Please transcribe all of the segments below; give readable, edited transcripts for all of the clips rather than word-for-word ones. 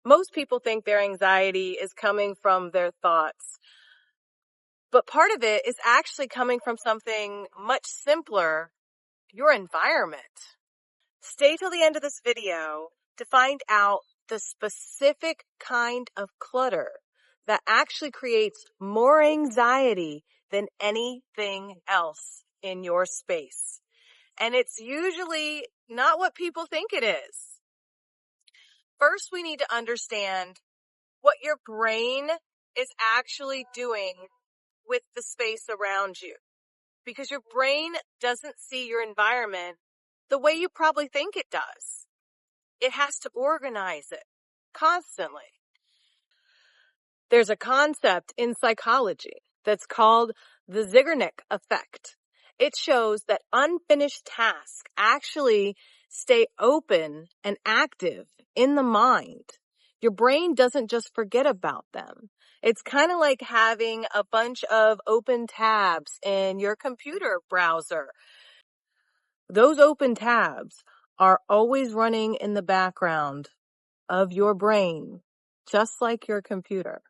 Most people think their anxiety is coming from their thoughts, but part of it is actually coming from something much simpler, your environment. Stay till the end of this video to find out the specific kind of clutter that actually creates more anxiety than anything else in your space. And it's usually not what people think it is. First, we need to understand what your brain is actually doing with the space around you. Because your brain doesn't see your environment the way you probably think it does. It has to organize it constantly. There's a concept in psychology that's called the Zeigarnik Effect. It shows that unfinished tasks actually stay open and active in the mind. Your brain doesn't just forget about them. It's kind of like having a bunch of open tabs in your computer browser. Those open tabs are always running in the background of your brain, just like your computer.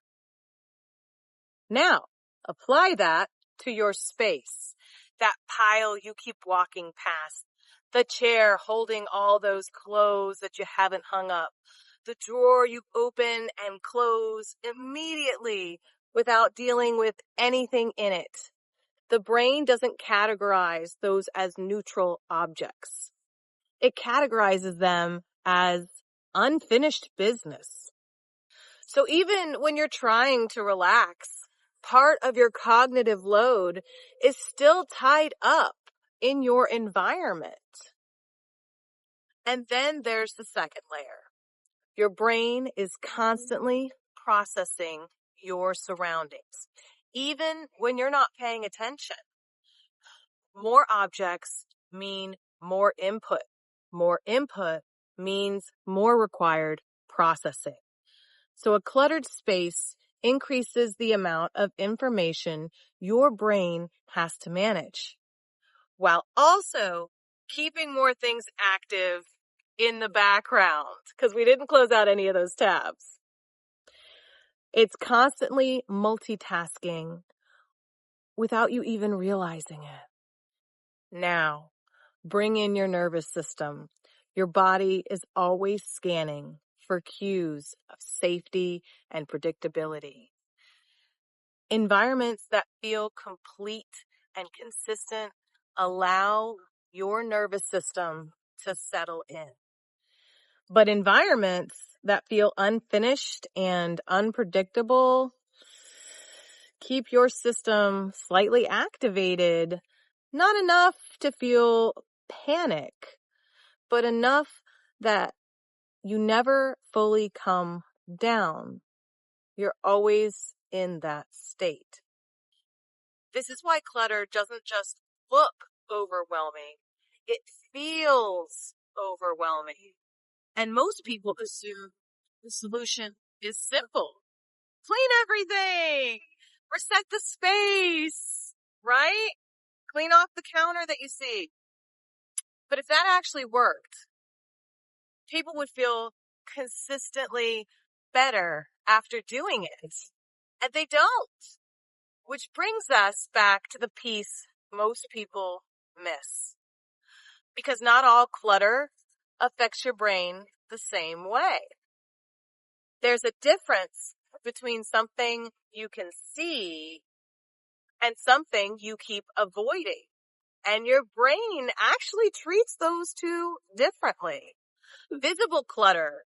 Now, apply that to your space. That pile you keep walking past, the chair holding all those clothes that you haven't hung up, the drawer you open and close immediately without dealing with anything in it. The brain doesn't categorize those as neutral objects. It categorizes them as unfinished business. So even when you're trying to relax, part of your cognitive load is still tied up in your environment. And then there's the second layer. Your brain is constantly processing your surroundings, even when you're not paying attention. More objects mean more input. More input means more required processing. So a cluttered space increases the amount of information your brain has to manage, while also keeping more things active in the background, because we didn't close out any of those tabs. It's constantly multitasking without you even realizing it. Now, bring in your nervous system. Your body is always scanning for cues of safety and predictability. Environments that feel complete and consistent allow your nervous system to settle in. But environments that feel unfinished and unpredictable keep your system slightly activated, not enough to feel panic, but enough that you never fully come down. You're always in that state. This is why clutter doesn't just look overwhelming. It feels overwhelming. And most people assume the solution is simple. Clean everything. Reset the space, right? Clean off the counter that you see. But if that actually worked, people would feel consistently better after doing it. And they don't. Which brings us back to the piece most people miss. Because not all clutter affects your brain the same way. There's a difference between something you can see and something you keep avoiding. And your brain actually treats those two differently. Visible clutter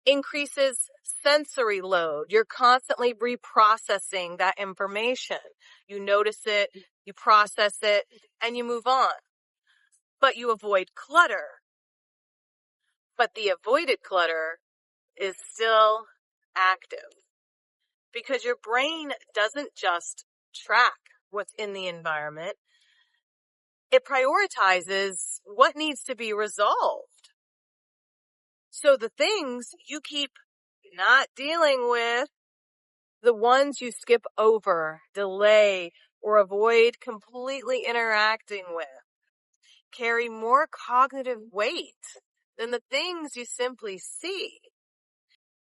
increases sensory load. You're constantly reprocessing that information. You notice it, you process it, and you move on. But you avoid clutter. But the avoided clutter is still active because your brain doesn't just track what's in the environment. It prioritizes what needs to be resolved. So the things you keep not dealing with, the ones you skip over, delay, or avoid completely interacting with, carry more cognitive weight than the things you simply see.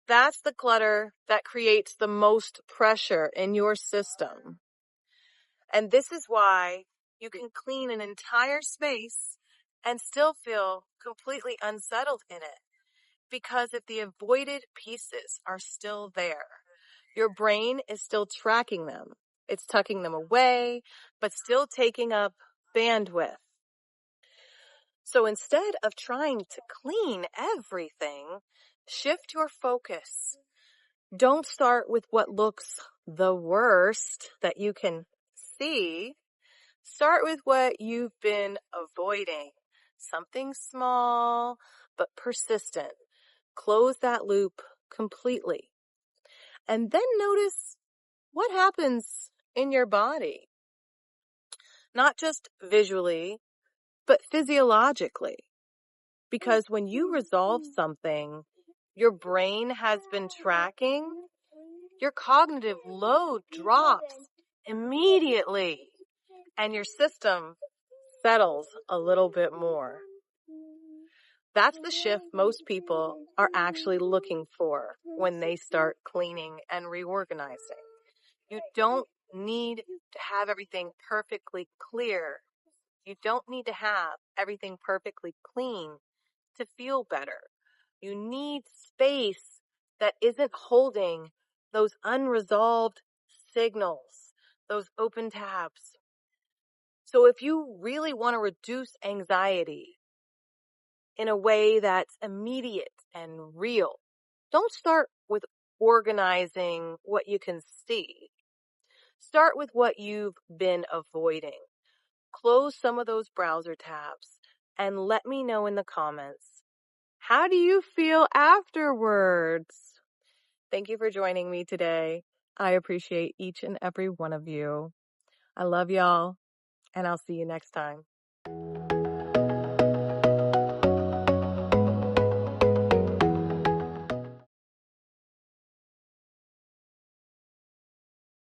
That's the clutter that creates the most pressure in your system. And this is why you can clean an entire space and still feel completely unsettled in it. Because if the avoided pieces are still there, your brain is still tracking them. It's tucking them away, but still taking up bandwidth. So instead of trying to clean everything, shift your focus. Don't start with what looks the worst that you can see. Start with what you've been avoiding. Something small but persistent. Close that loop completely. And then notice what happens in your body. Not just visually, but physiologically. Because when you resolve something your brain has been tracking, your cognitive load drops immediately and your system settles a little bit more. That's the shift most people are actually looking for when they start cleaning and reorganizing. You don't need to have everything perfectly clear. You don't need to have everything perfectly clean to feel better. You need space that isn't holding those unresolved signals, those open tabs. So if you really want to reduce anxiety in a way that's immediate and real, don't start with organizing what you can see. Start with what you've been avoiding. Close some of those browser tabs and let me know in the comments. How do you feel afterwards? Thank you for joining me today. I appreciate each and every one of you. I love y'all, and I'll see you next time.